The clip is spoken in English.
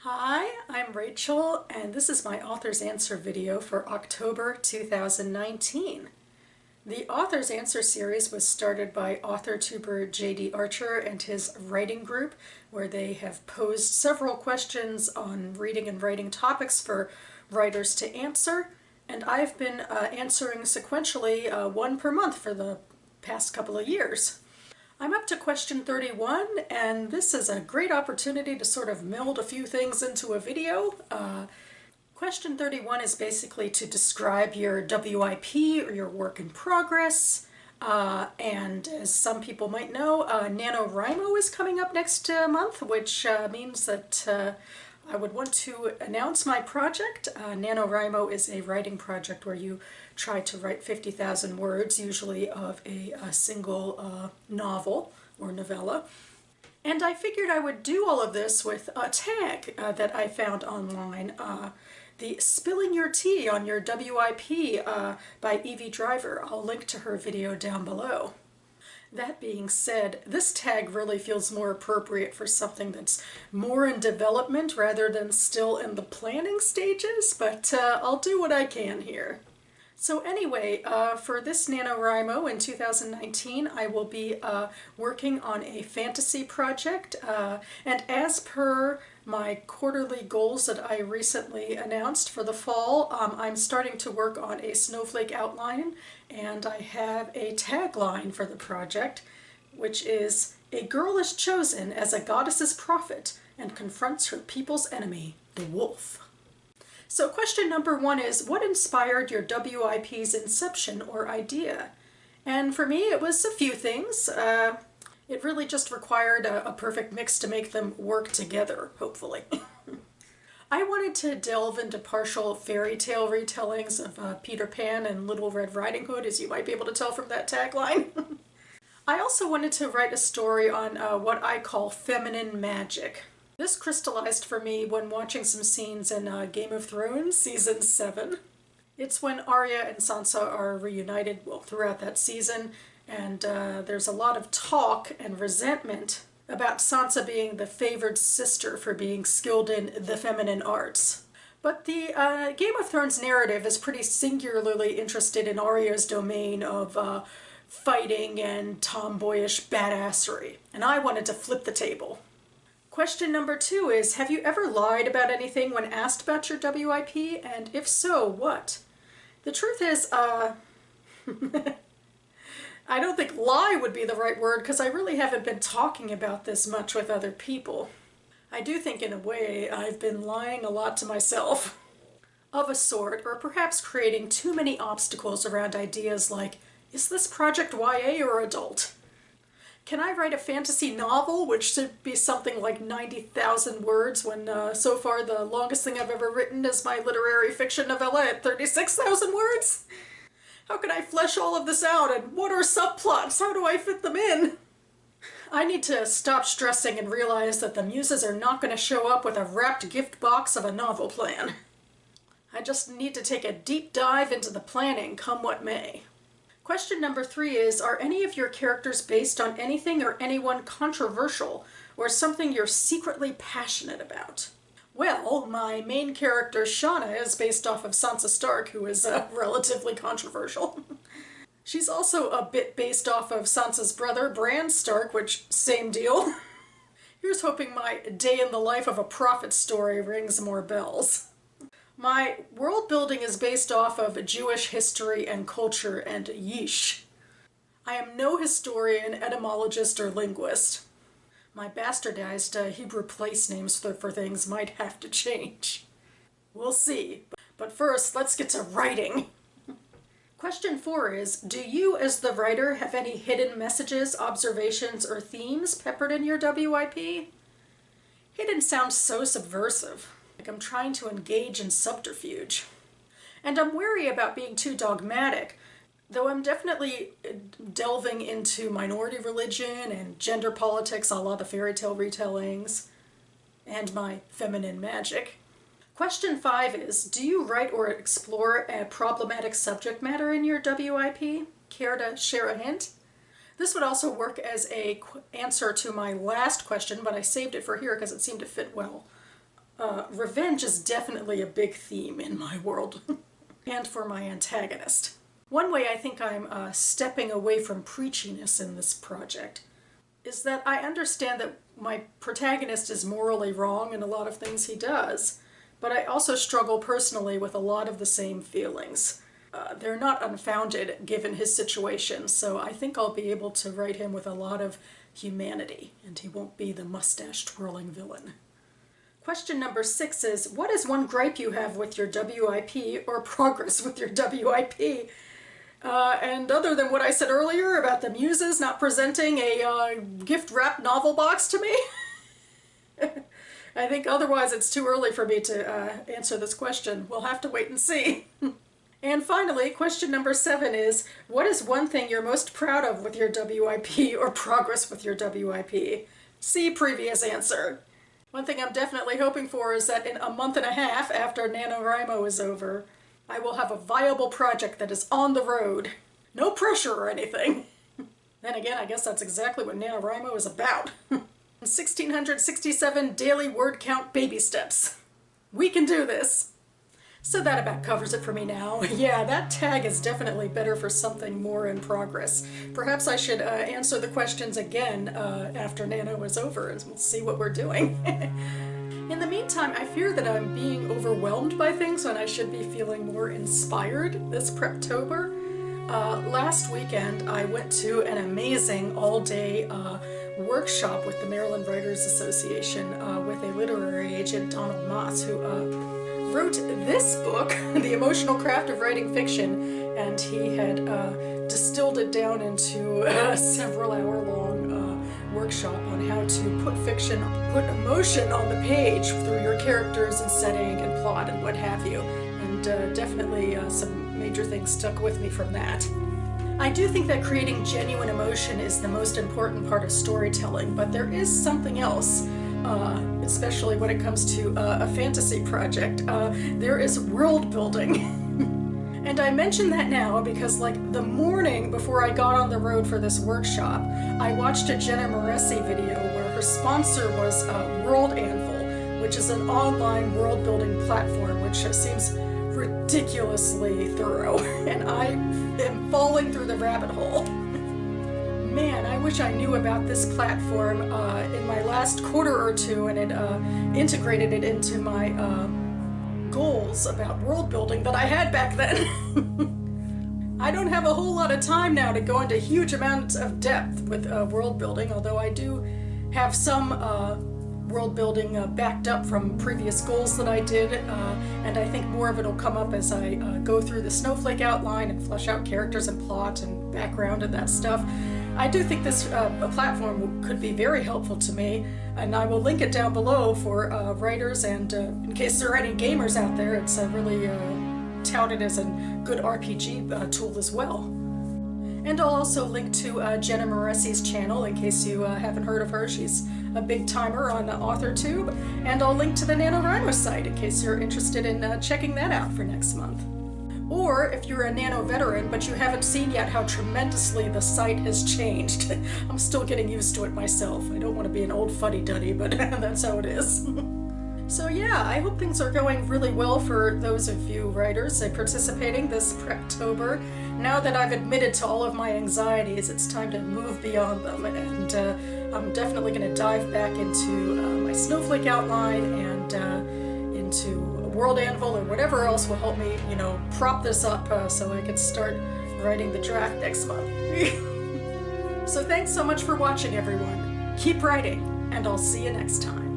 Hi, I'm Rachel, and this is my Author's Answer video for October 2019. The Author's Answer series was started by authortuber J.D. Archer and his writing group, where they have posed several questions on reading and writing topics for writers to answer, and I've been answering sequentially one per month for the past couple of years. I'm up to question 31, and this is a great opportunity to sort of meld a few things into a video. Question 31 is basically to describe your WIP, or your work in progress. And as some people might know, NaNoWriMo is coming up next month, which means that I would want to announce my project. NaNoWriMo is a writing project where you try to write 50,000 words, usually of a single novel or novella. And I figured I would do all of this with a tag that I found online, the Spilling Your Tea on Your WIP by Evie Driver. I'll link to her video down below. That being said, this tag really feels more appropriate for something that's more in development rather than still in the planning stages, but I'll do what I can here. So anyway, for this NaNoWriMo in 2019, I will be working on a fantasy project, and as per my quarterly goals that I recently announced for the fall, I'm starting to work on a snowflake outline, and I have a tagline for the project, which is, "A girl is chosen as a goddess's prophet and confronts her people's enemy, the wolf." So question number one is, what inspired your WIP's inception or idea? And for me, it was a few things. It really just required a perfect mix to make them work together, hopefully. I wanted to delve into partial fairy tale retellings of Peter Pan and Little Red Riding Hood, as you might be able to tell from that tagline. I also wanted to write a story on what I call feminine magic. This crystallized for me when watching some scenes in Game of Thrones Season 7. It's when Arya and Sansa are reunited, well, throughout that season, and there's a lot of talk and resentment about Sansa being the favored sister for being skilled in the feminine arts. But the Game of Thrones narrative is pretty singularly interested in Arya's domain of fighting and tomboyish badassery, and I wanted to flip the table. Question number two is, have you ever lied about anything when asked about your WIP? And if so, what? The truth is, I don't think lie would be the right word, because I really haven't been talking about this much with other people. I do think in a way I've been lying a lot to myself. Of a sort, or perhaps creating too many obstacles around ideas like, is this project YA or adult? Can I write a fantasy novel, which should be something like 90,000 words, when so far the longest thing I've ever written is my literary fiction novella at 36,000 words? How can I flesh all of this out, and what are subplots? How do I fit them in? I need to stop stressing and realize that the muses are not going to show up with a wrapped gift box of a novel plan. I just need to take a deep dive into the planning, come what may. Question number three is, are any of your characters based on anything or anyone controversial, or something you're secretly passionate about? Well, my main character, Shauna, is based off of Sansa Stark, who is relatively controversial. She's also a bit based off of Sansa's brother, Bran Stark, which, same deal. Here's hoping my day in the life of a prophet story rings more bells. My world building is based off of Jewish history and culture, and yeesh. I am no historian, etymologist, or linguist. My bastardized Hebrew place names for things might have to change. We'll see. But first, let's get to writing. Question 4 is, do you as the writer have any hidden messages, observations, or themes peppered in your WIP? Hidden sounds so subversive. Like I'm trying to engage in subterfuge. And I'm wary about being too dogmatic, though I'm definitely delving into minority religion and gender politics a la the fairy tale retellings, and my feminine magic. Question 5 is, do you write or explore a problematic subject matter in your WIP? Care to share a hint? This would also work as an answer to my last question, but I saved it for here because it seemed to fit well. Revenge is definitely a big theme in my world, and for my antagonist. One way I think I'm stepping away from preachiness in this project is that I understand that my protagonist is morally wrong in a lot of things he does, but I also struggle personally with a lot of the same feelings. They're not unfounded given his situation, so I think I'll be able to write him with a lot of humanity, and he won't be the mustache-twirling villain. Question number 6 is, what is one gripe you have with your WIP or progress with your WIP? And other than what I said earlier about the muses not presenting a gift-wrapped novel box to me, I think otherwise it's too early for me to answer this question. We'll have to wait and see. And finally, question number 7 is, what is one thing you're most proud of with your WIP or progress with your WIP? See previous answer. One thing I'm definitely hoping for is that in a month and a half after NaNoWriMo is over, I will have a viable project that is on the road. No pressure or anything. Then again, I guess that's exactly what NaNoWriMo is about. 1,667 daily word count baby steps. We can do this. So that about covers it for me now. Yeah, that tag is definitely better for something more in progress. Perhaps I should answer the questions again after Nano is over and we'll see what we're doing. In the meantime, I fear that I'm being overwhelmed by things when I should be feeling more inspired this Preptober. Last weekend, I went to an amazing all-day workshop with the Maryland Writers Association with a literary agent, Donald Moss, who wrote this book, The Emotional Craft of Writing Fiction, and he had distilled it down into a several-hour-long workshop on how to put fiction, put emotion on the page through your characters and setting and plot and what have you. And definitely some major things stuck with me from that. I do think that creating genuine emotion is the most important part of storytelling, but there is something else. Especially when it comes to a fantasy project, there is world building. And I mention that now because, like, the morning before I got on the road for this workshop, I watched a Jenna Moresi video where her sponsor was World Anvil, which is an online world building platform which seems ridiculously thorough, and I am falling through the rabbit hole. Man, I wish I knew about this platform in my last quarter or two and had integrated it into my goals about world building that I had back then. I don't have a whole lot of time now to go into huge amounts of depth with world building, although I do have some world building backed up from previous goals that I did, and I think more of it will come up as I go through the snowflake outline and flesh out characters and plot and background and that stuff. I do think this platform could be very helpful to me, and I will link it down below for writers, and in case there are any gamers out there, it's really touted as a good RPG tool as well. And I'll also link to Jenna Moresi's channel in case you haven't heard of her. She's a big timer on authortube, and I'll link to the NaNoWriMo site in case you're interested in checking that out for next month. Or if you're a Nano veteran but you haven't seen yet how tremendously the site has changed. I'm still getting used to it myself. I don't want to be an old fuddy-duddy, but that's how it is. So yeah, I hope things are going really well for those of you writers participating this Preptober. Now that I've admitted to all of my anxieties, it's time to move beyond them, and I'm definitely going to dive back into my snowflake outline and into World Anvil or whatever else will help me, you know, prop this up so I can start writing the draft next month. So thanks so much for watching, everyone. Keep writing, and I'll see you next time.